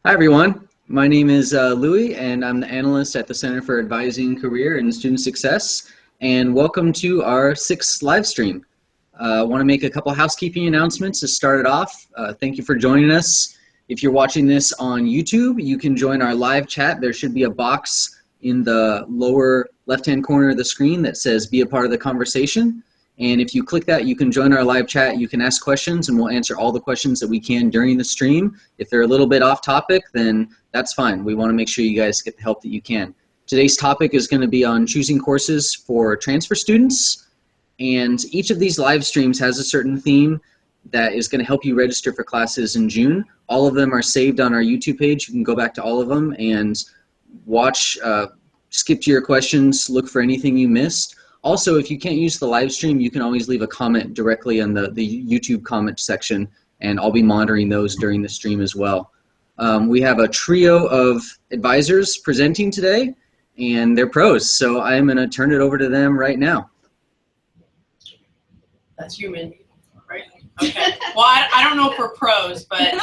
Hi, everyone. My name is Louis, and I'm the analyst at the Center for Advising Career and Student Success. And welcome to our sixth live stream. I want to make a couple housekeeping announcements to start it off. Thank you for joining us. If you're watching this on YouTube, you can join our live chat. There should be a box in the lower left-hand corner of the screen that says "Be a part of the conversation." And if you click that, you can join our live chat. You can ask questions, and we'll answer all the questions that we can during the stream. If they're a little bit off topic, then that's fine. We want to make sure you guys get the help that you can. Today's topic is going to be on choosing courses for transfer students. And each of these live streams has a certain theme that is going to help you register for classes in June. All of them are saved on our YouTube page. You can go back to all of them and watch, skip to your questions, look for anything you missed. Also, if you can't use the live stream, you can always leave a comment directly in the YouTube comment section, and I'll be monitoring those during the stream as well. We have a trio of advisors presenting today, and they're pros, so I'm going to turn it over to them right now. That's you, Mindy, right? Okay. Well, I don't know if we're pros, but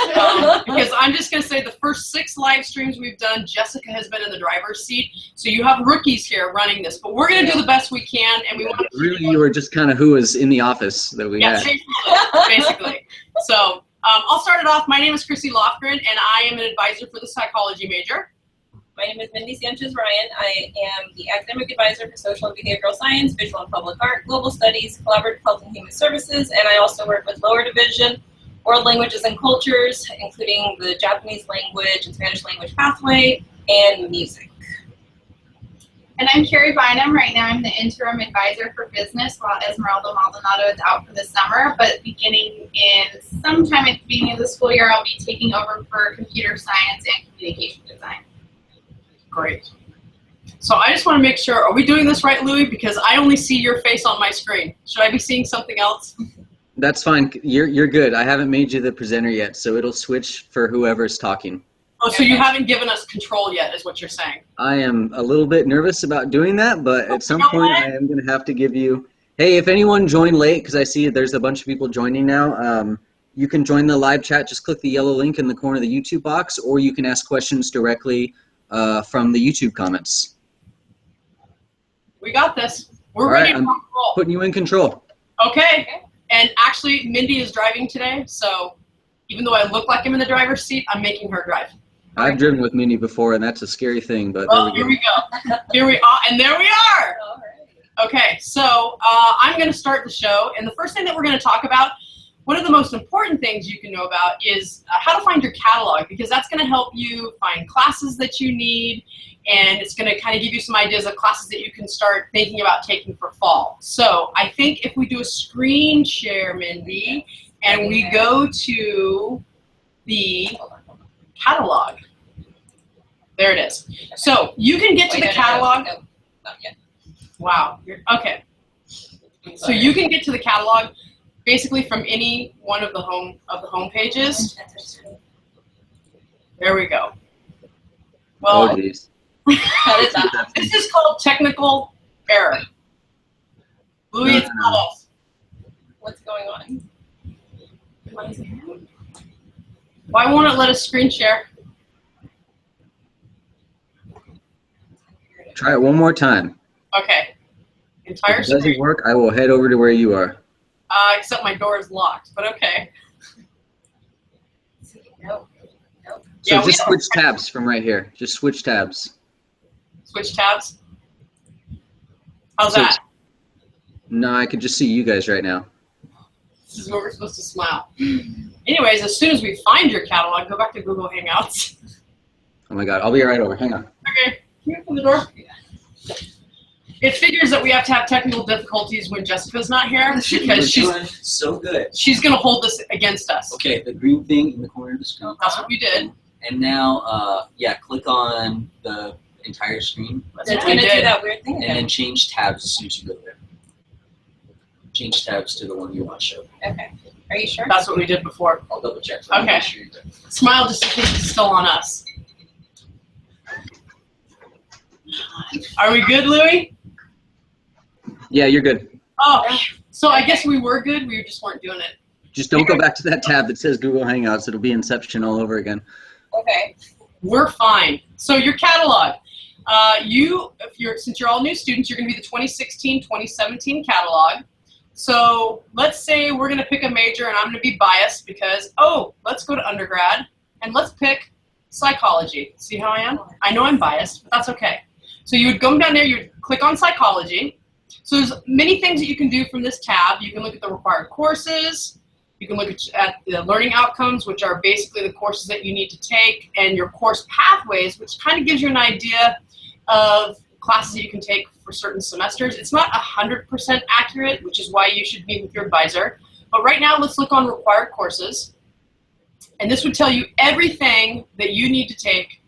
because I'm just going to say the first 6 live streams we've done, Jessica has been in the driver's seat. So you have rookies here running this, but we're going to do the best we can, and we want to. Really, you were just kind of who was in the office that we had. Basically. So I'll start it off. My name is Chrissy Lofgren, and I am an advisor for the psychology major. My name is Mindy Sanchez-Ryan. I am the academic advisor for social and behavioral science, visual and public art, global studies, collaborative health and human services, and I also work with lower division, world languages and cultures, including the Japanese language and Spanish language pathway, and music. And I'm Carrie Bynum. Right now I'm the interim advisor for business while Esmeralda Maldonado is out for the summer, but beginning in sometime at the beginning of the school year, I'll be taking over for computer science and communication design. Great. So I just want to make sure, are we doing this right, Louis? Because I only see your face on my screen. Should I be seeing something else? That's fine. You're good. I haven't made you the presenter yet, so it'll switch for whoever's talking. Oh, so you haven't given us control yet, is what you're saying? I am a little bit nervous about doing that, but at some point I am going to have to give you... Hey, if anyone joined late, because I see there's a bunch of people joining now, you can join the live chat. Just click the yellow link in the corner of the YouTube box, or you can ask questions directly from the YouTube comments. We got this. We're ready to roll. Putting you in control. Okay. And actually, Mindy is driving today, so even though I look like I'm in the driver's seat, I'm making her drive. I've driven with Mindy before, and that's a scary thing. But well, here we go. Here we are, and there we are. All right. Okay, so I'm going to start the show, and the first thing that we're going to talk about, one of the most important things you can know about is how to find your catalog, because that's going to help you find classes that you need, and it's going to kind of give you some ideas of classes that you can start thinking about taking for fall. So I think if we do a screen share, Mindy, and we go to the catalog. There it is. So you can get to the catalog. No, not yet. Wow. Okay. So you can get to the catalog basically from any one of the home pages. There we go. Well, oh, geez. This is called technical error. Louis, it's not us. What's going on? Why won't it let us screen share? Try it one more time. Okay. Entire if it doesn't screen. work, I will head over to where you are. Except my door is locked, but okay. No. So Yeah, just switch tabs from right here. Just switch tabs. Switch tabs? How's that? No, I can just see you guys right now. This is where we're supposed to smile. Anyways, as soon as we find your catalog, go back to Google Hangouts. Oh my God, I'll be right over. Hang on. Okay, can you open the door? It figures that we have to have technical difficulties when Jessica's not here because she's doing so good. She's going to hold this against us. Okay, the green thing in the corner of the screen. That's what we did. And now, yeah, click on the entire screen. It's going to do that weird thing and again. then change tabs as soon as you go there. Change tabs to the one you want to show. Okay. Are you sure? That's what we did before. I'll double check. Okay. Make sure you're good. Smile just in case it's still on us. Are we good, Louis? Yeah, you're good. Oh, so I guess we were good. We just weren't doing it. Just don't go back to that tab that says Google Hangouts. It'll be Inception all over again. Okay. We're fine. So your catalog. Since you're all new students, you're going to be the 2016-2017 catalog. So let's say we're going to pick a major, and I'm going to be biased because, let's go to undergrad, and let's pick psychology. See how I am? I know I'm biased, but that's okay. So you would go down there, you would click on psychology. So there's many things that you can do from this tab. You can look at the required courses. You can look at the learning outcomes, which are basically the courses that you need to take, and your course pathways, which kind of gives you an idea of classes that you can take for certain semesters. It's not 100% accurate, which is why you should meet with your advisor. But right now, let's look on required courses. And this would tell you everything that you need to take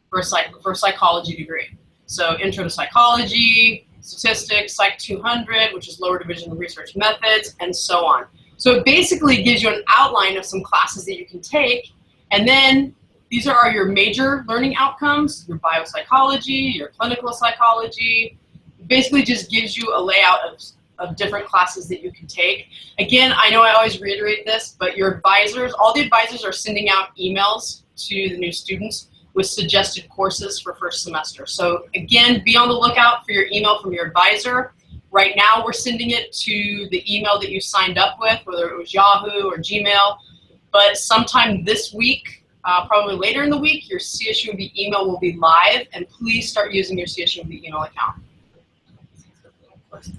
for a psychology degree. So intro to psychology, statistics, Psych 200, which is lower division of research methods, and so on. So it basically gives you an outline of some classes that you can take, and then these are your major learning outcomes, your biopsychology, your clinical psychology. It basically just gives you a layout of different classes that you can take. Again, I know I always reiterate this, but your advisors, all the advisors are sending out emails to the new students with suggested courses for first semester. So again, be on the lookout for your email from your advisor. Right now, we're sending it to the email that you signed up with, whether it was Yahoo or Gmail. But sometime this week, probably later in the week, your CSUMB email will be live, and please start using your CSUMB email account.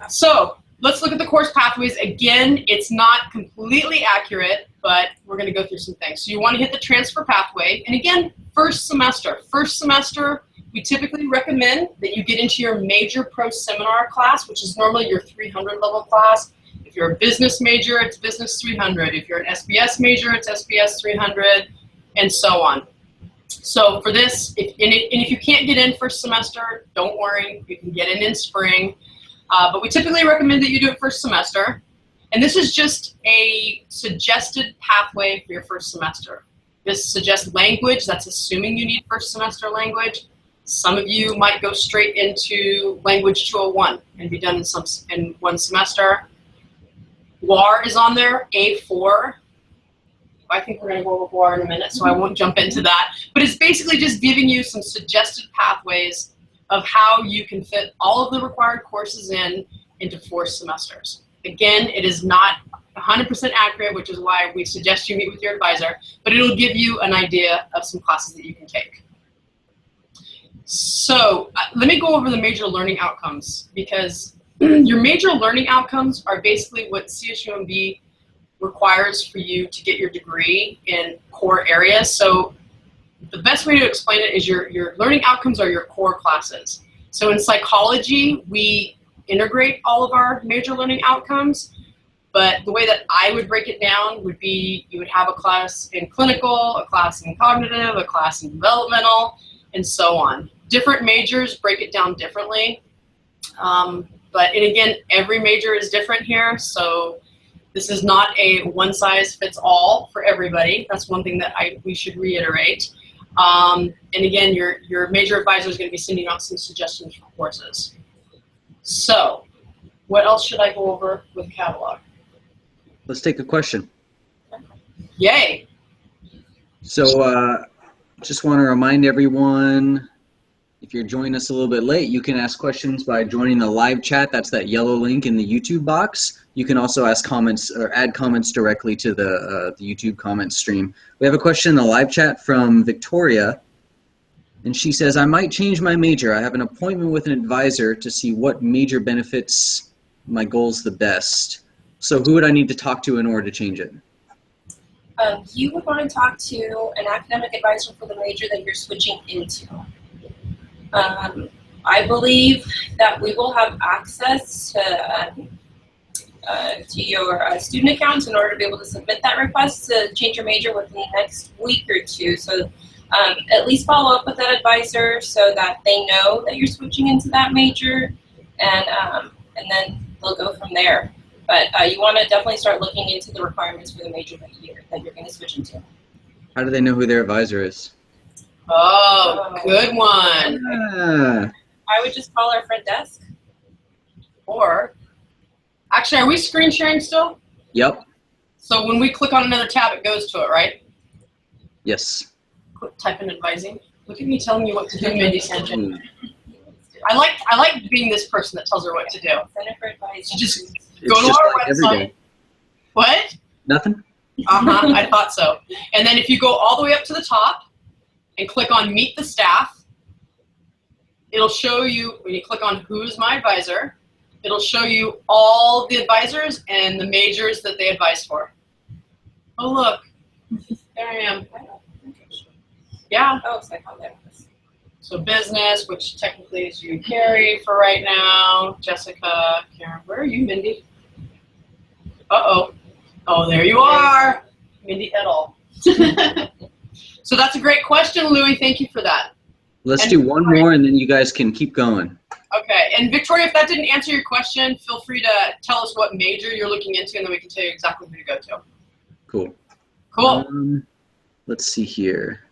So let's look at the course pathways. Again, it's not completely accurate, but we're going to go through some things. So you want to hit the transfer pathway. And again, first semester, we typically recommend that you get into your major pro seminar class, which is normally your 300 level class. If you're a business major, it's business 300. If you're an SBS major, it's SBS 300, and so on. So for this, if you can't get in first semester, don't worry, you can get in spring. But we typically recommend that you do it first semester. And this is just a suggested pathway for your first semester. This suggests language, that's assuming you need first semester language. Some of you might go straight into Language 201 and be done in one semester. WAR is on there, A4. I think we're going to go over WAR in a minute, so I won't jump into that. But it's basically just giving you some suggested pathways of how you can fit all of the required courses into 4 semesters. Again, it is not 100% accurate, which is why we suggest you meet with your advisor, but it'll give you an idea of some classes that you can take. So let me go over the major learning outcomes, because your major learning outcomes are basically what CSUMB requires for you to get your degree in core areas. So the best way to explain it is your learning outcomes are your core classes. So in psychology, we integrate all of our major learning outcomes, but the way that I would break it down would be you would have a class in clinical, a class in cognitive, a class in developmental, and so on. Different majors break it down differently. And again, every major is different here, so this is not a one-size-fits-all for everybody. That's one thing that we should reiterate. And again, your major advisor is going to be sending out some suggestions for courses. So, what else should I go over with catalog? Let's take a question. Yay! So, just want to remind everyone, if you're joining us a little bit late, you can ask questions by joining the live chat. That's that yellow link in the YouTube box. You can also ask comments or add comments directly to the YouTube comment stream. We have a question in the live chat from Victoria, and she says, I might change my major. I have an appointment with an advisor to see what major benefits my goals the best. So who would I need to talk to in order to change it? You would want to talk to an academic advisor for the major that you're switching into. I believe that we will have access to your student accounts in order to be able to submit that request to change your major within the next week or two. So at least follow up with that advisor so that they know that you're switching into that major, and then they'll go from there. But you want to definitely start looking into the requirements for the major that you're going to switch into. How do they know who their advisor is? Oh, good one. I would just call our front desk. Or, actually, are we screen sharing still? Yep. So when we click on another tab, it goes to it, right? Yes. Type in advising. Look at me telling you what to do, Mindy Sanchez. I like being this person that tells her what to do. Center for Advising. You just It's go to just our like every website. day. What? Nothing? I thought so. And then if you go all the way up to the top and click on Meet the Staff, it'll show you, when you click on Who's My Advisor, it'll show you all the advisors and the majors that they advise for. Oh, look. There I am. Yeah. Oh, so I found that. So business, which technically is you, Carrie, for right now. Jessica, Karen, where are you, Mindy? Uh-oh. Oh, there you are. Mindy et al. So that's a great question, Louie. Thank you for that. Let's And do one more, and then you guys can keep going. Okay. And Victoria, if that didn't answer your question, feel free to tell us what major you're looking into, and then we can tell you exactly who to go to. Cool. Cool. Let's see here.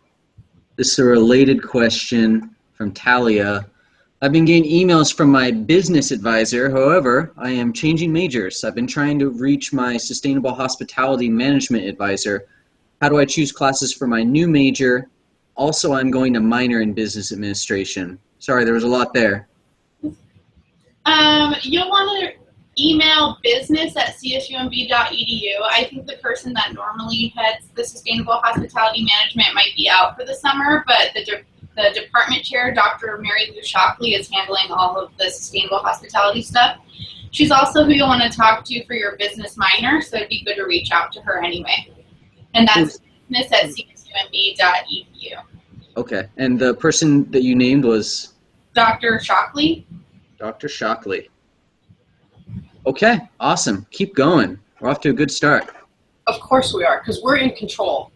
This is a related question from Talia. I've been getting emails from my business advisor. However, I am changing majors. I've been trying to reach my sustainable hospitality management advisor. How do I choose classes for my new major? Also, I'm going to minor in business administration. Sorry, there was a lot there. You'll want to email business@csumb.edu. I think the person that normally heads the Sustainable Hospitality Management might be out for the summer, but the department chair, Dr. Mary Lou Shockley, is handling all of the sustainable hospitality stuff. She's also who you'll want to talk to for your business minor, so it'd be good to reach out to her anyway. And that's business@csumb.edu. Okay, and the person that you named was? Dr. Shockley. Dr. Shockley. Okay, awesome. Keep going. We're off to a good start. Of course we are, because we're in control.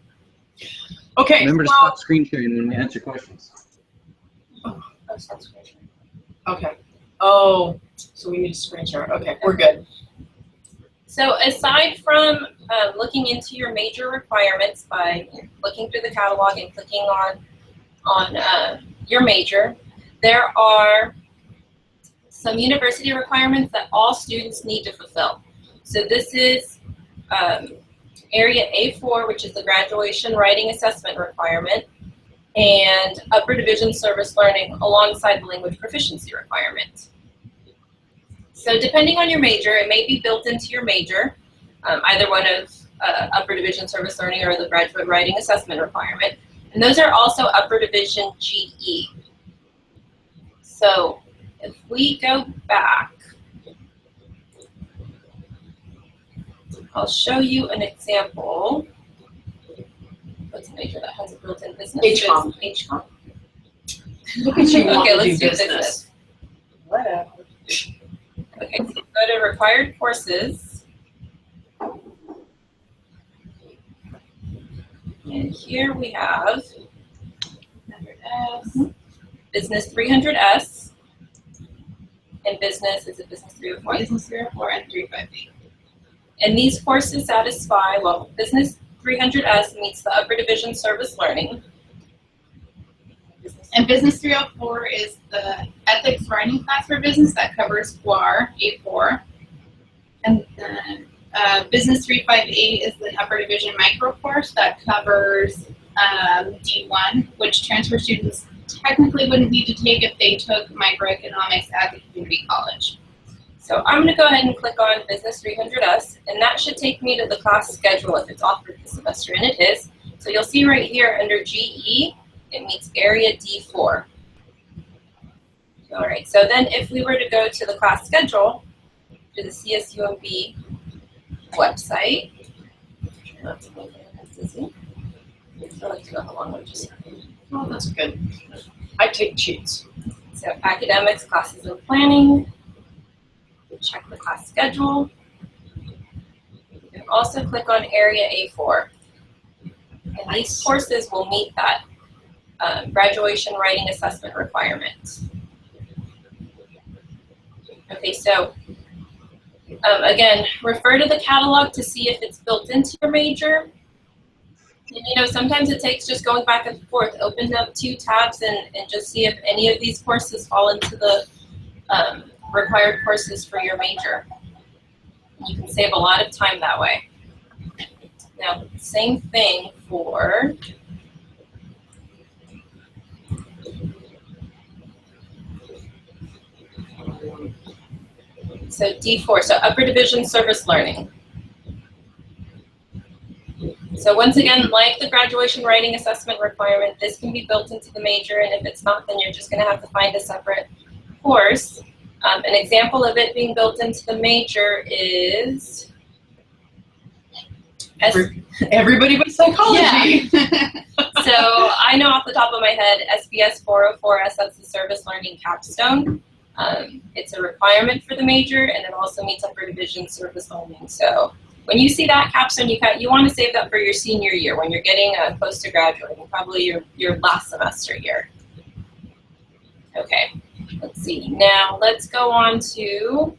Okay. Remember to stop screen sharing when we answer questions. Okay. Oh, so we need to screen share. Okay, we're good. So aside from looking into your major requirements by looking through the catalog and clicking on your major, there are some university requirements that all students need to fulfill. So this is Area A4, which is the graduation writing assessment requirement, and upper division service learning alongside the language proficiency requirement. So depending on your major, it may be built into your major, either one of upper division service learning or the graduate writing assessment requirement. And those are also upper division GE. So if we go back, I'll show you an example. What's a major that has a built-in business? HCOM. HCOM. Look at you. Okay, let's do business. business. Whatever. Okay, so go to required courses. And here we have Business 300S and Business, is it Business 304? Business 304 and 358. And these courses satisfy, well, Business 300S meets the upper division service learning. And Business 304 is the ethics writing class for business that covers GUAR, A4. And then Business 358 is the upper division micro course that covers D1, which transfer students technically wouldn't need to take if they took microeconomics at the community college. So I'm going to go ahead and click on Business 300S, and that should take me to the class schedule if it's offered this semester, and it is. So you'll see right here under GE, it meets Area D4. All right, so then if we were to go to the class schedule, to the CSUMB website, not to make it easy. I like to know how long we just. Oh, that's good. I take cheats. So academics, classes and planning. Check the class schedule. You can also click on Area A4. And these courses will meet that graduation writing assessment requirement. Okay, so again, refer to the catalog to see if it's built into your major. And you know, sometimes it takes just going back and forth. Open up 2 tabs and just see if any of these courses fall into the required courses for your major. You can save a lot of time that way. Now, same thing for So D4, so upper division service learning. So once again, like the graduation writing assessment requirement, this can be built into the major, and if it's not, then you're just going to have to find a separate course. An example of it being built into the major is everybody but psychology. Yeah. So I know off the top of my head, SBS 404S, that's the service learning capstone. It's a requirement for the major, and it also meets upper division service learning. So when you see that capstone, you want to save that for your senior year when you're getting close to graduating, probably your last semester year. Okay, let's see. Now let's go on to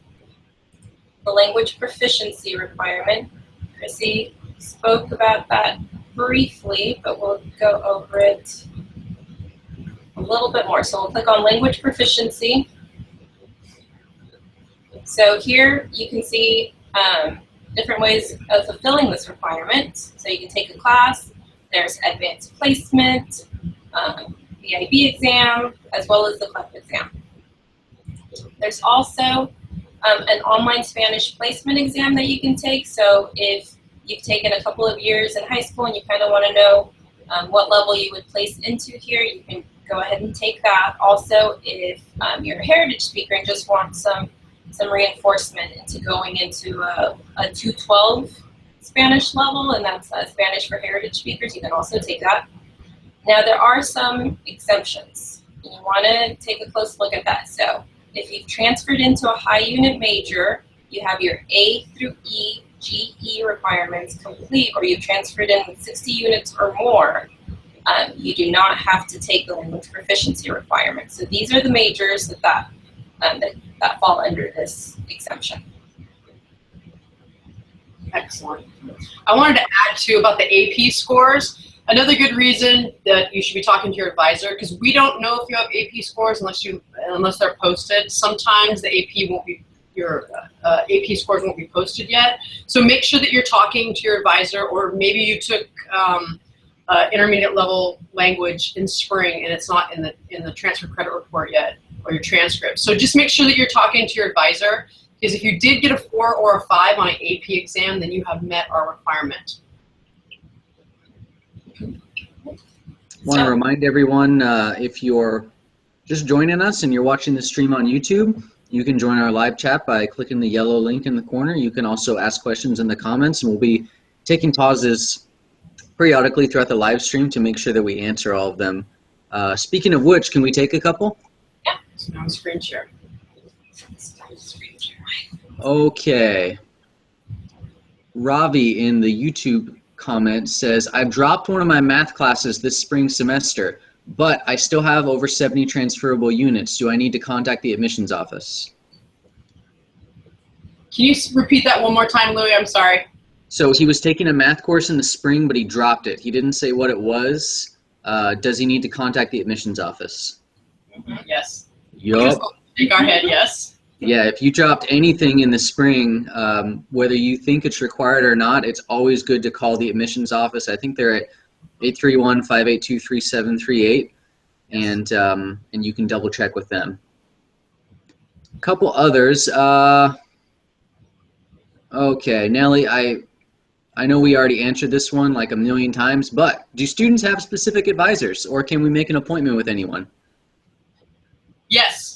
the language proficiency requirement. Chrissy spoke about that briefly, but we'll go over it a little bit more. So we'll click on language proficiency. So here you can see different ways of fulfilling this requirement. So you can take a class, there's advanced placement, the IB exam, as well as the CLEP exam. There's also an online Spanish placement exam that you can take. So if you've taken a couple of years in high school and you kind of want to know what level you would place into here, you can go ahead and take that. Also, if you're a heritage speaker and just want some reinforcement into going into a 212 Spanish level, and that's Spanish for heritage speakers, you can also take that. Now there are some exemptions, and you want to take a close look at that. So if you've transferred into a high unit major, you have your A through E, GE requirements complete, or you've transferred in with 60 units or more, you do not have to take the language proficiency requirements. So these are the majors that fall under this exemption. Excellent. I wanted to add too about the AP scores. Another good reason that you should be talking to your advisor, because we don't know if you have AP scores unless they're posted. Sometimes the AP won't be, your AP scores won't be posted yet. So make sure that you're talking to your advisor, or maybe you took intermediate level language in spring and it's not in the transfer credit report yet, or your transcript. So just make sure that you're talking to your advisor, because if you did get a 4 or a 5 on an AP exam, then you have met our requirement. Want to remind everyone, if you're just joining us and you're watching the stream on YouTube, you can join our live chat by clicking the yellow link in the corner. You can also ask questions in the comments, and we'll be taking pauses periodically throughout the live stream to make sure that we answer all of them. Speaking of which, can we take a couple? Yeah. So now screen share. Okay. Ravi in the YouTube comment says, I've dropped one of my math classes this spring semester, but I still have over 70 transferable units. Do I need to contact the admissions office? Can you repeat that one more time, Louis? I'm sorry. So he was taking a math course in the spring, but he dropped it. He didn't say what it was. Does he need to contact the admissions office? Yes. Yup. Shake our head, yes. Yeah, if you dropped anything in the spring, whether you think it's required or not, it's always good to call the admissions office. I think they're at 831-582-3738, and you can double check with them. A couple others. Okay, Nellie, I know we already answered this one like a million times, but do students have specific advisors, or can we make an appointment with anyone? Yes.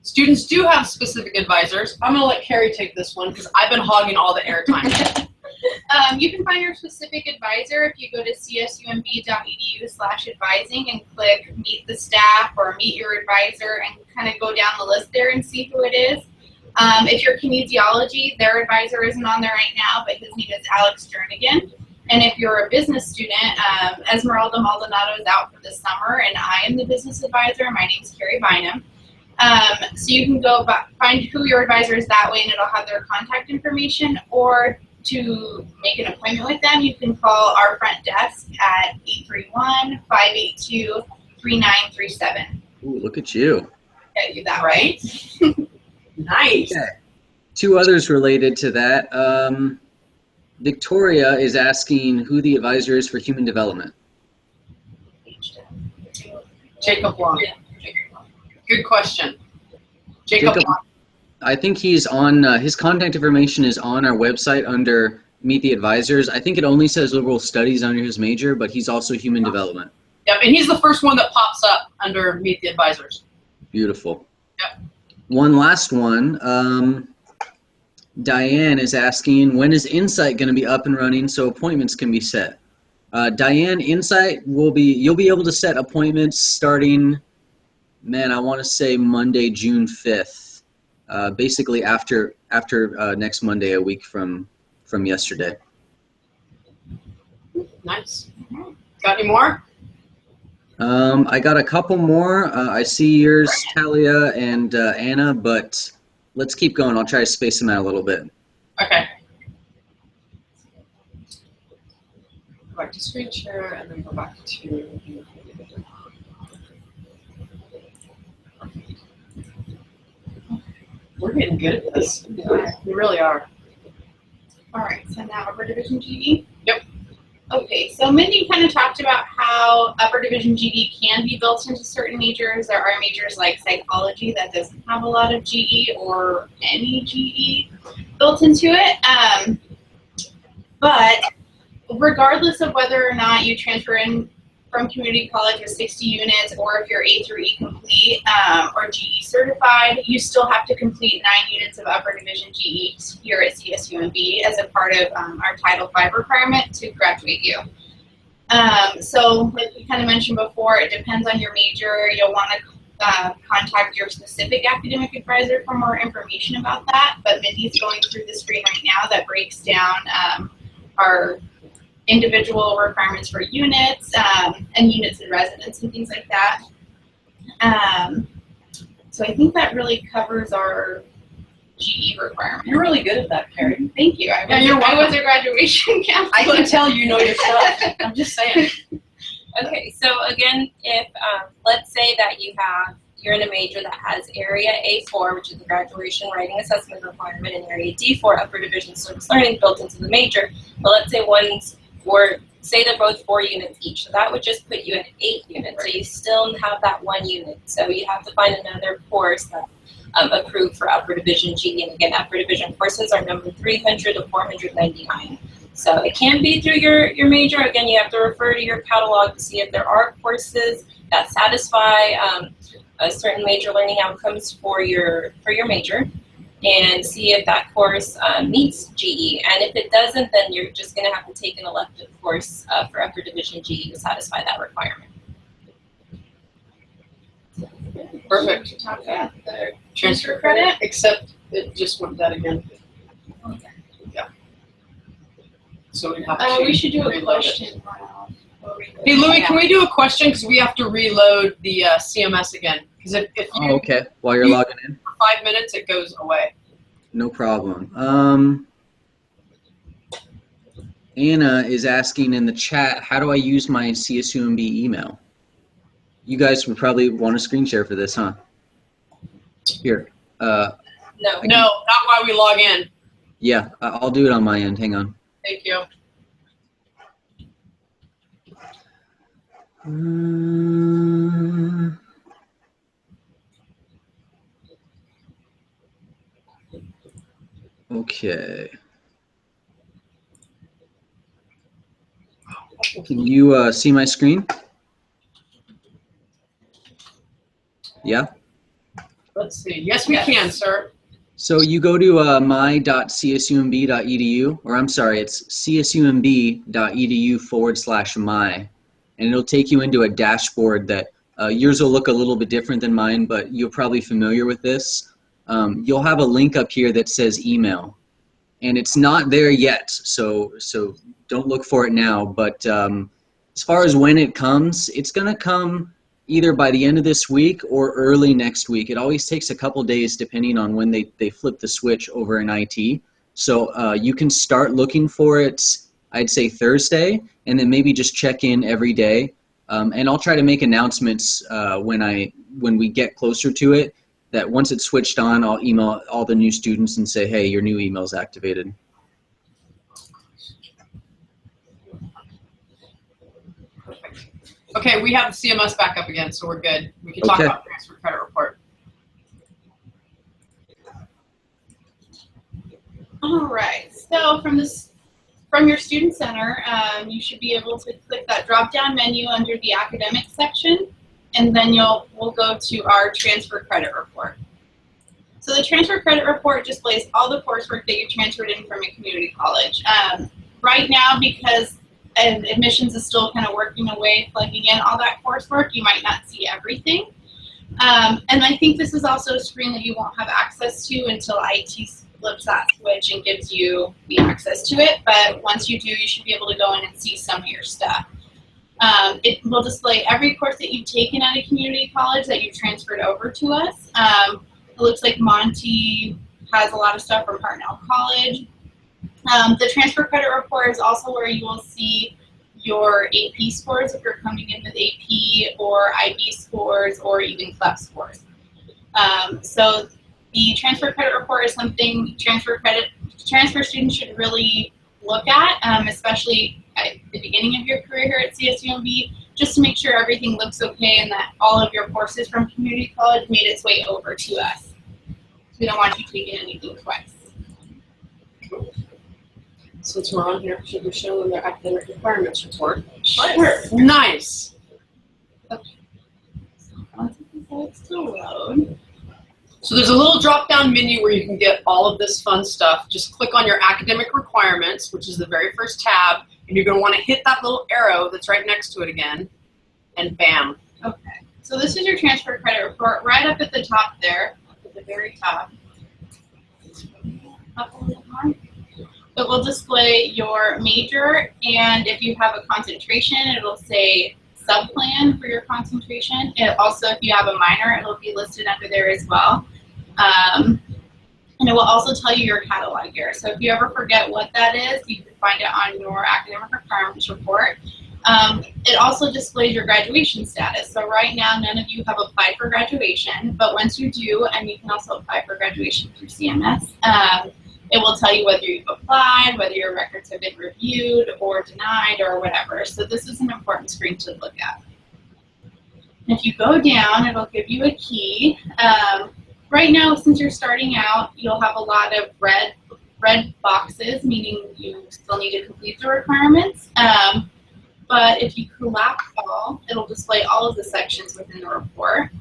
Students do have specific advisors. I'm going to let Carrie take this one because I've been hogging all the airtime. You can find your specific advisor if you go to csumb.edu/advising and click meet the staff or meet your advisor, and kind of go down the list there and see who it is. If you're kinesiology, their advisor isn't on there right now, but his name is Alex Jernigan. And if you're a business student, Esmeralda Maldonado is out for the summer, and I am the business advisor. My name's Carrie Bynum. So you can go find who your advisor is that way, and it'll have their contact information. Or to make an appointment with them, you can call our front desk at 831-582-3937. Ooh, look at you. Did I do that right? Nice. Okay. Two others related to that. Victoria is asking who the advisor is for human development. Jacob Long. Good question. Jacob Long. I think he's on, his contact information is on our website under Meet the Advisors. I think it only says liberal studies under his major, but he's also human development. Yep, and he's the first one that pops up under Meet the Advisors. Beautiful. Yep. One last one. Diane is asking, when is Insight going to be up and running so appointments can be set? Diane, Insight you'll be able to set appointments starting, man, I want to say Monday, June 5th. Basically after next Monday, a week from yesterday. Nice. Got any more? I got a couple more. I see yours, Talia and Anna, but let's keep going. I'll try to space them out a little bit. Okay. Go back to screen share and then go back to. We're getting good at this. We really are. All right, so now upper division GE? Yep. Okay, so Mindy kind of talked about how upper division GE can be built into certain majors. There are majors like psychology that doesn't have a lot of GE or any GE built into it. But regardless of whether or not you transfer in from community college with 60 units, or if you're A through E complete or GE certified, you still have to complete 9 units of upper division GE here at CSUMB as a part of our Title V requirement to graduate you. So like we kind of mentioned before, it depends on your major. You'll want to contact your specific academic advisor for more information about that, but Mindy's going through the screen right now that breaks down our individual requirements for units and units in residence and things like that. So I think that really covers our GE requirements. You're really good at that, Carrie. Thank you. I was a graduation counselor. I can tell you know your stuff. I'm just saying. Okay, so again, if let's say that you're in a major that has area A4, which is the graduation writing assessment requirement, and area D4, upper division service learning, built into the major. But let's say say they're both 4 units each, so that would just put you at 8 units. So you still have that 1 unit. So you have to find another course that's approved for upper division GE. And again, upper division courses are numbered 300 to 499. So it can be through your major. Again, you have to refer to your catalog to see if there are courses that satisfy a certain major learning outcomes for your major, and see if that course meets GE. And if it doesn't, then you're just going to have to take an elective course for upper division GE to satisfy that requirement. Perfect. Talk about the Transfer credit, except it just went dead again. Okay. Yeah. So we have to. We should do a reload question it. round. Hey Louie, can we do a question, because we have to reload the CMS again? Because if you Okay, while you're logging in. for 5 minutes, it goes away. No problem. Anna is asking in the chat, how do I use my CSUMB email? You guys would probably want to screen share for this, huh? Here. No. No, not while we log in. Yeah, I'll do it on my end. Hang on. Thank you. Okay. Can you see my screen? Yeah? Let's see. Yes, we can, sir. So you go to my.csumb.edu, or I'm sorry, it's csumb.edu/my, and it'll take you into a dashboard that yours will look a little bit different than mine, but you're probably familiar with this. You'll have a link up here that says email, and it's not there yet, so don't look for it now, but as far as when it comes, it's going to come either by the end of this week or early next week. It always takes a couple days depending on when they flip the switch over in IT. So you can start looking for it, I'd say Thursday, and then maybe just check in every day. And I'll try to make announcements when we get closer to it, that once it's switched on, I'll email all the new students and say, hey, your new email's activated. Okay, we have the CMS back up again, so we're good. We can talk about transfer credit report. All right, so from your student center, you should be able to click that drop-down menu under the academic section, and then we'll go to our transfer credit report. So the transfer credit report displays all the coursework that you transferred in from a community college. Right now, because admissions is still kind of working away, plugging in all that coursework, you might not see everything. And I think this is also a screen that you won't have access to until IT flips that switch and gives you the access to it. But once you do, you should be able to go in and see some of your stuff. It will display every course that you've taken at a community college that you've transferred over to us. It looks like Monty has a lot of stuff from Hartnell College. The transfer credit report is also where you will see your AP scores if you're coming in with AP or IB scores or even CLEP scores. So the transfer credit report is something transfer students should really look at, especially at the beginning of your career here at CSUMB, just to make sure everything looks okay and that all of your courses from community college made its way over to us. We don't want you taking anything twice. Since we're on here, should we show them their academic requirements report? Sure. Nice. Okay. So once it decides to load. So there's a little drop-down menu where you can get all of this fun stuff. Just click on your academic requirements, which is the very first tab, and you're going to want to hit that little arrow that's right next to it again, and bam. Okay. So this is your transfer credit report right up at the top there, up at the very top. Up a little more. It will display your major, and if you have a concentration, it'll say subplan for your concentration. Also, if you have a minor, it'll be listed under there as well. And it will also tell you your catalog year. So if you ever forget what that is, you can find it on your academic requirements report. It also displays your graduation status. So right now, none of you have applied for graduation, but once you do, and you can also apply for graduation through CMS, it will tell you whether you've applied, whether your records have been reviewed or denied or whatever. So this is an important screen to look at. If you go down, it'll give you a key. Right now, since you're starting out, you'll have a lot of red boxes, meaning you still need to complete the requirements. But if you collapse all, it'll display all of the sections within the report.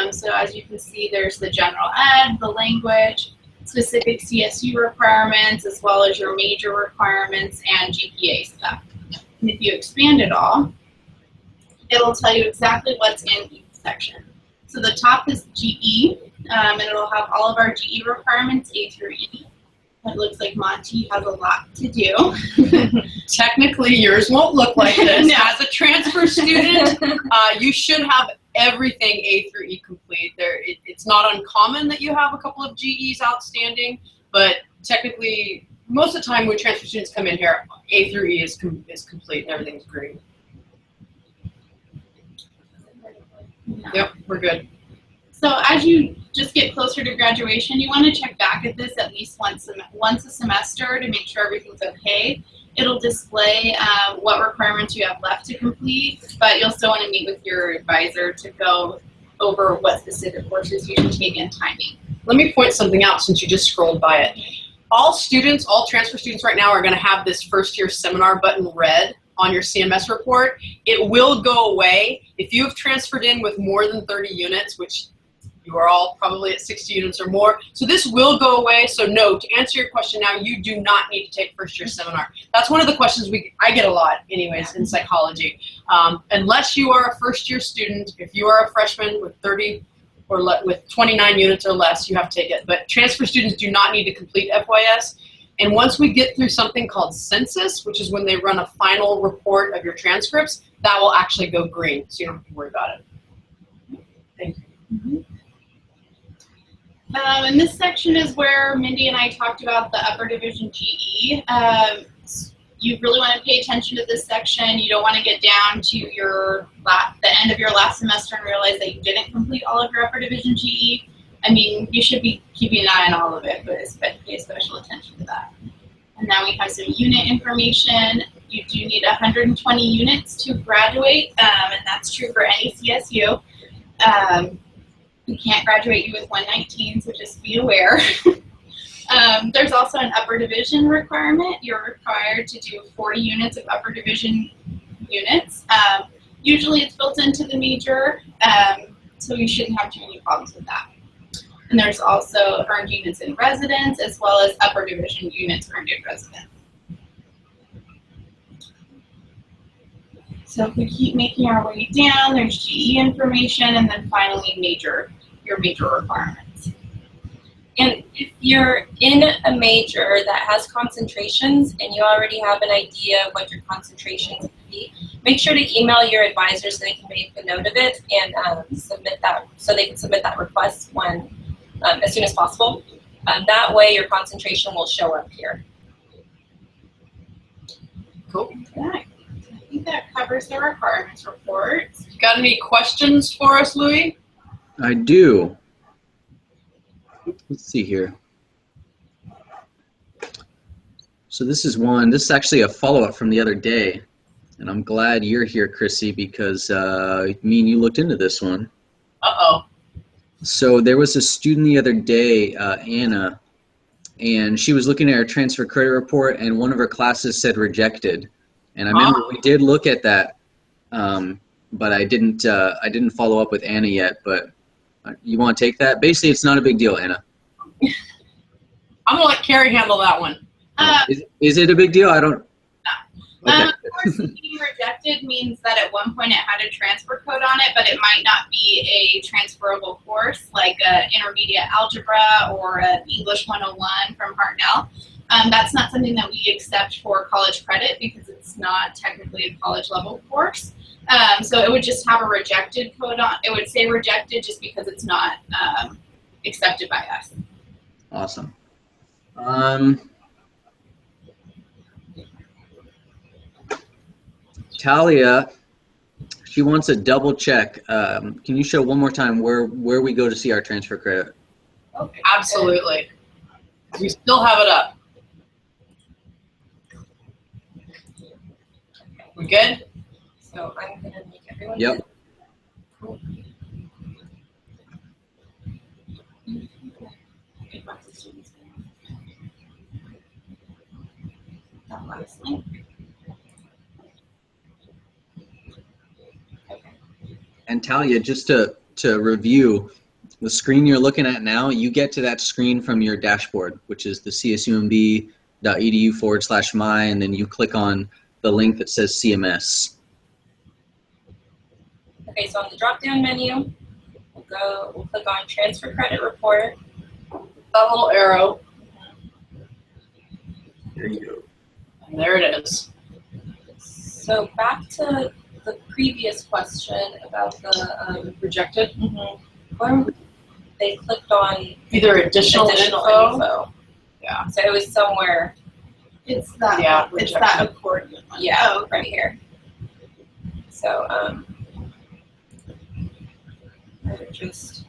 So as you can see, there's the general ed, the language, specific CSU requirements, as well as your major requirements and GPA stuff. And if you expand it all, it'll tell you exactly what's in each section. So the top is GE, and it'll have all of our GE requirements, A through E. It looks like Monty has a lot to do. Technically, yours won't look like this. No. As a transfer student, you should have everything A through E complete. It's not uncommon that you have a couple of GEs outstanding, but technically, most of the time when transfer students come in here, A through E is complete and everything's green. Yep, we're good. So as you just get closer to graduation, you want to check back at this at least once a semester to make sure everything's okay. It'll display what requirements you have left to complete, but you'll still want to meet with your advisor to go over what specific courses you should take and timing. Let me point something out since you just scrolled by it. All students, all transfer students right now are going to have this first year seminar button red on your CMS report. It will go away if you have transferred in with more than 30 units, which you are all probably at 60 units or more. So this will go away. So no, to answer your question now, you do not need to take first year seminar. That's one of the questions I get a lot anyways in psychology. Unless you are a first year student, if you are a freshman with 30 or with 29 units or less, you have to take it. But transfer students do not need to complete FYS. And once we get through something called census, which is when they run a final report of your transcripts, that will actually go green. So you don't have to worry about it. Thank you. Mm-hmm. And this section is where Mindy and I talked about the upper division GE. You really want to pay attention to this section. You don't want to get down to the end of your last semester and realize that you didn't complete all of your upper division GE. I mean, you should be keeping an eye on all of it, but pay special attention to that. And now we have some unit information. You do need 120 units to graduate, and that's true for any CSU. We can't graduate you with 119, so just be aware. There's also an upper division requirement. You're required to do 40 units of upper division units. Usually it's built into the major, so you shouldn't have too many problems with that. And there's also earned units in residence, as well as upper division units earned in residence. So if we keep making our way down, there's GE information, and then finally your major requirements. And if you're in a major that has concentrations and you already have an idea of what your concentrations would be, make sure to email your advisor so they can make a note of it and submit that, so they can submit that request when as soon as possible. That way your concentration will show up here. Cool. Okay. I think that covers the requirements report. Got any questions for us, Louis? I do. Let's see here. So this is actually a follow-up from the other day, and I'm glad you're here, Chrissy, because me and you looked into this one. Uh-oh. So there was a student the other day, Anna, and she was looking at her transfer credit report, and one of her classes said rejected. And I remember we did look at that, but I didn't follow up with Anna yet. But you want to take that? Basically, it's not a big deal, Anna. I'm gonna let Carrie handle that one. Is it a big deal? I don't. Okay. Of course, being rejected means that at one point it had a transfer code on it, but it might not be a transferable course like intermediate algebra or an English 101 from Hartnell. That's not something that we accept for college credit because it's not technically a college level course. So it would just have a rejected code on. It would say rejected just because it's not accepted by us. Awesome. Talia, she wants a double check. Can you show one more time where we go to see our transfer credit? Okay. Absolutely. We still have it up. We good? So I'm going to make everyone Yep. do- Cool. That last link. And Talia, just to review, the screen you're looking at now, you get to that screen from your dashboard, which is the csumb.edu/my, and then you click on the link that says CMS. Okay, so on the drop-down menu, we'll click on Transfer Credit Report. That little arrow. There you go. And there it is. So back to the previous question about the Rejected. where they clicked on Either additional info. info. Yeah. So it was somewhere, It's that. Yeah, It's rejection. that accordion one. yeah, Oh, right here. So I would just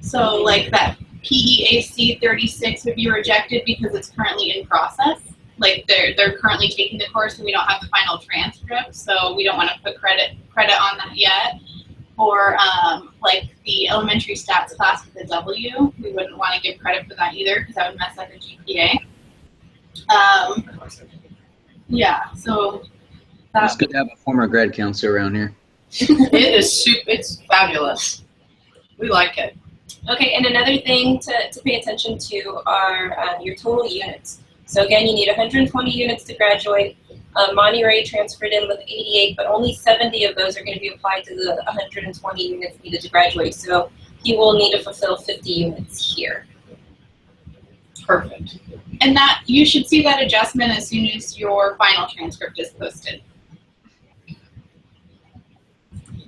So like that PEAC 36 would be rejected because it's currently in process. Like they're currently taking the course and we don't have the final transcript, so we don't want to put credit on that yet. Or like the elementary stats class with the W, we wouldn't want to give credit for that either because that would mess up the GPA. Yeah, so It's good to have a former grad counselor around here. It is it's fabulous. We like it. Okay, and another thing to pay attention to are your total units. So again, you need 120 units to graduate. Monterey transferred in with 88, but only 70 of those are going to be applied to the 120 units needed to graduate. So he will need to fulfill 50 units here. Perfect. and that you should see that adjustment as soon as your final transcript is posted.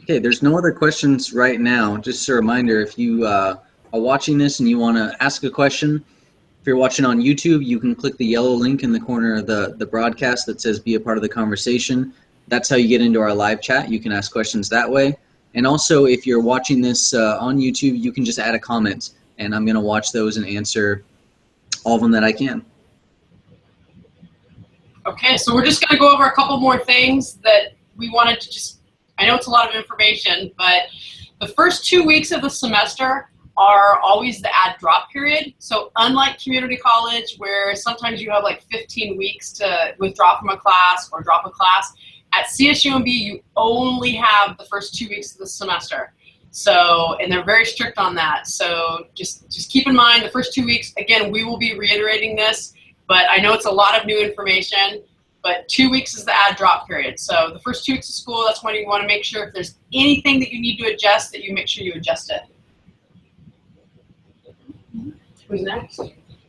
Okay, there's no other questions right now. Just a reminder, if you are watching this and you want to ask a question, if you're watching on YouTube, you can click the yellow link in the corner of the broadcast that says be a part of the conversation. That's how you get into our live chat. You can ask questions that way. And also, if you're watching this on YouTube, you can just add a comment, and I'm going to watch those and answer all of them that I can. Okay, so we're just going to go over a couple more things that we wanted to just, I know it's a lot of information, but the first 2 weeks of the semester are always the add drop period. So unlike community college, where sometimes you have like 15 weeks to withdraw from a class or drop a class, at CSUMB you only have the first 2 weeks of the semester. So, and they're very strict on that. So just keep in mind the first 2 weeks, again, we will be reiterating this, but I know it's a lot of new information, but 2 weeks is the add drop period. So the first 2 weeks of school, that's when you want to make sure if there's anything that you need to adjust, that you make sure you adjust it. Who's next?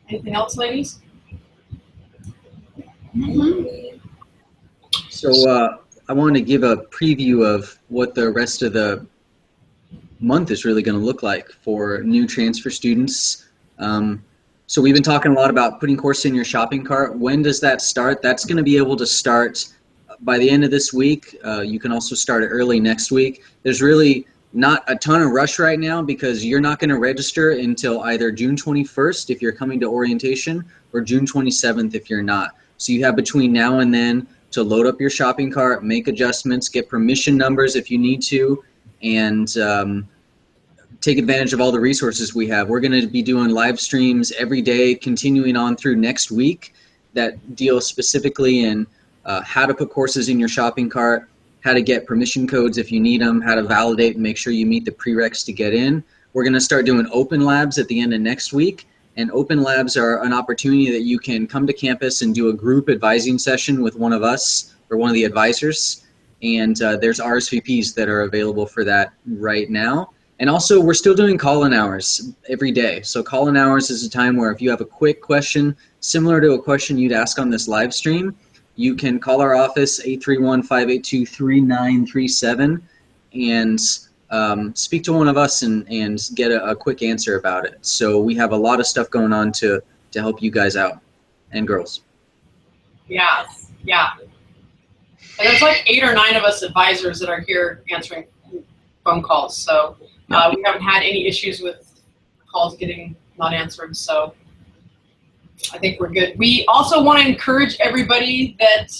Anything else, ladies? So I wanted to give a preview of what the rest of the month is really going to look like for new transfer students. So we've been talking a lot about putting courses in your shopping cart. When does that start? That's going to be able to start by the end of this week. You can also start it early next week. There's really not a ton of rush right now because you're not going to register until either June 21st if you're coming to orientation or June 27th if you're not. So you have between now and then to load up your shopping cart, make adjustments, get permission numbers if you need to, and take advantage of all the resources we have. We're going to be doing live streams every day, continuing on through next week that deal specifically in how to put courses in your shopping cart, how to get permission codes if you need them, how to validate and make sure you meet the prereqs to get in. We're going to start doing open labs at the end of next week, and open labs are an opportunity that you can come to campus and do a group advising session with one of us or one of the advisors, and there's RSVPs that are available for that right now. And also, we're still doing call-in hours every day. So call-in hours is a time where if you have a quick question, similar to a question you'd ask on this live stream, you can call our office, 831-582-3937, and speak to one of us and get a quick answer about it. So we have a lot of stuff going on to help you guys out, and girls. Yeah, yeah. And there's like 8 or 9 of us advisors that are here answering phone calls. So we haven't had any issues with calls getting not answered. So I think we're good. We also want to encourage everybody that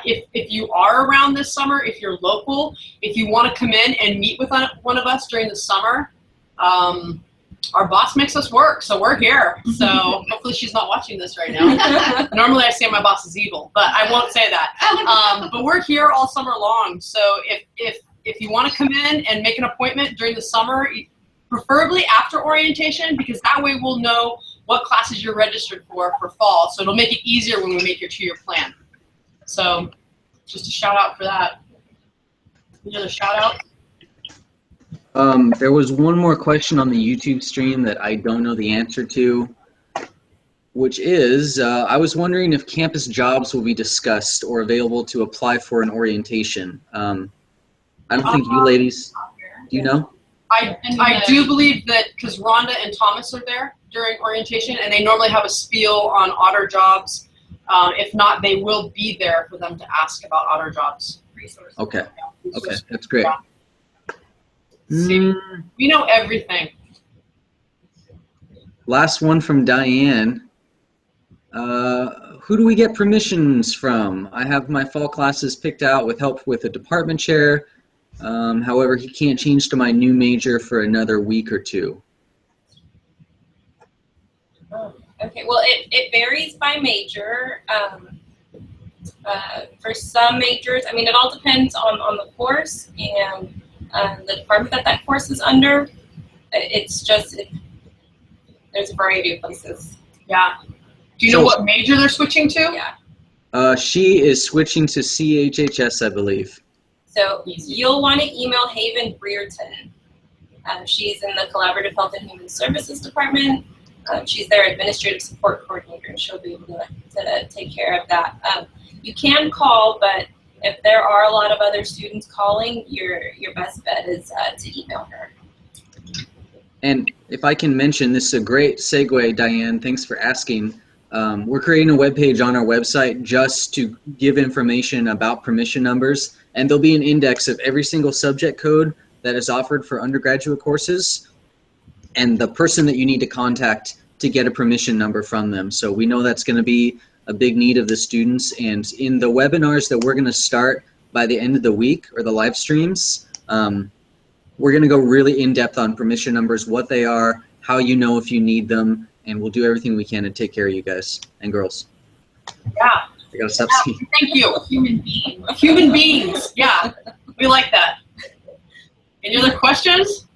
if you are around this summer, if you're local, if you want to come in and meet with one of us during the summer, our boss makes us work, so we're here. So hopefully she's not watching this right now. Normally I say my boss is evil, but I won't say that. But we're here all summer long. So if you want to come in and make an appointment during the summer, preferably after orientation, because that way we'll know what classes you're registered for fall. So it'll make it easier when we make your 2-year plan. So just a shout out for that. Any other shout out? There was one more question on the YouTube stream that I don't know the answer to, which is, I was wondering if campus jobs will be discussed or available to apply for an orientation. I don't think you ladies, do you know? I do believe that, because Rhonda and Thomas are there during orientation, and they normally have a spiel on otter jobs. If not, they will be there for them to ask about otter jobs. Resources. Okay, okay, that's great. Yeah. See, we know everything. Last one from Diane. Who do we get permissions from? I have my fall classes picked out with help with a department chair. However, he can't change to my new major for another week or 2. Okay, well, it varies by major. For some majors, I mean, it all depends on the course and the department that course is under. It's just, there's a variety of places. Yeah. Do you know what major they're switching to? Yeah. She is switching to CHHS, I believe. So you'll want to email Haven Brereton. She's in the Collaborative Health and Human Services Department. She's their administrative support coordinator, and she'll be able to take care of that. You can call, but if there are a lot of other students calling, your best bet is to email her. And if I can mention, this is a great segue, Diane. Thanks for asking. We're creating a webpage on our website just to give information about permission numbers, and there'll be an index of every single subject code that is offered for undergraduate courses and the person that you need to contact to get a permission number from them. So we know that's going to be a big need of the students, and in the webinars that we're going to start by the end of the week, or the live streams, we're going to go really in depth on permission numbers, what they are, how you know if you need them, and we'll do everything we can to take care of you guys and girls. Yeah. I gotta stop seeing. Thank you. Human being. Human beings. Yeah, we like that. Any other questions?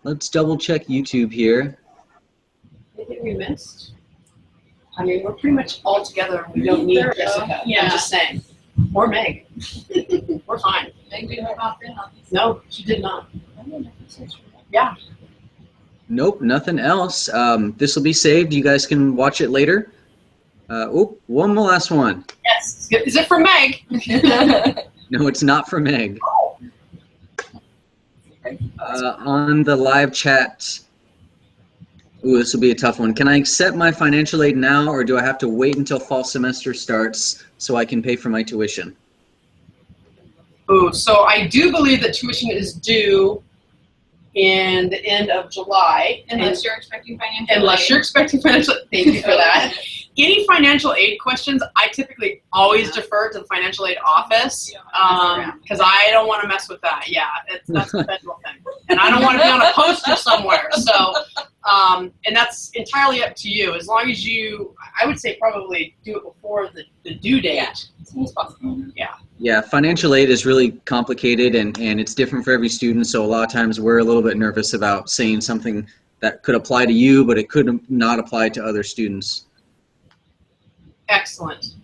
Let's double check YouTube here. Anything we missed? I mean, we're pretty much all together. We don't need Jessica. Yeah. I'm just saying. Or Meg. We're fine. Meg didn't pop in on these. No, she did not. Yeah. Nope, nothing else. This will be saved. You guys can watch it later. One more last one. Yes. Is it for Meg? No, it's not for Meg. On the live chat, this will be a tough one. Can I accept my financial aid now, or do I have to wait until fall semester starts so I can pay for my tuition? Ooh, so I do believe that tuition is due in the end of July. Unless you're expecting financial Unless aid. you're expecting financial, thank you for that. Any financial aid questions, I typically always defer to the financial aid office because I don't want to mess with that. Yeah, that's a federal thing, and I don't want to be on a poster somewhere. So, and that's entirely up to you. As long as you, I would say probably do it before the due date. Yeah, as soon as possible. Yeah. Yeah, financial aid is really complicated, and it's different for every student, so a lot of times we're a little bit nervous about saying something that could apply to you, but it could not apply to other students. Excellent.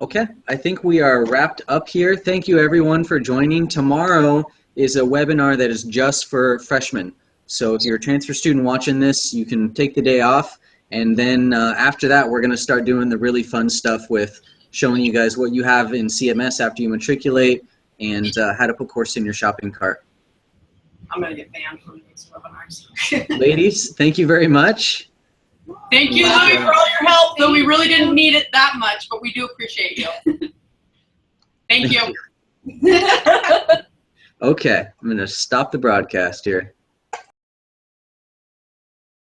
Okay, I think we are wrapped up here. Thank you everyone for joining. Tomorrow is a webinar that is just for freshmen. So if you're a transfer student watching this, you can take the day off, and then after that we're going to start doing the really fun stuff with showing you guys what you have in CMS after you matriculate and how to put courses in your shopping cart. I'm going to get banned from these webinars. Ladies, thank you very much. Thank you, Louie, for all your help, though we really didn't need it that much, but we do appreciate you. Thank you. Okay, I'm going to stop the broadcast here.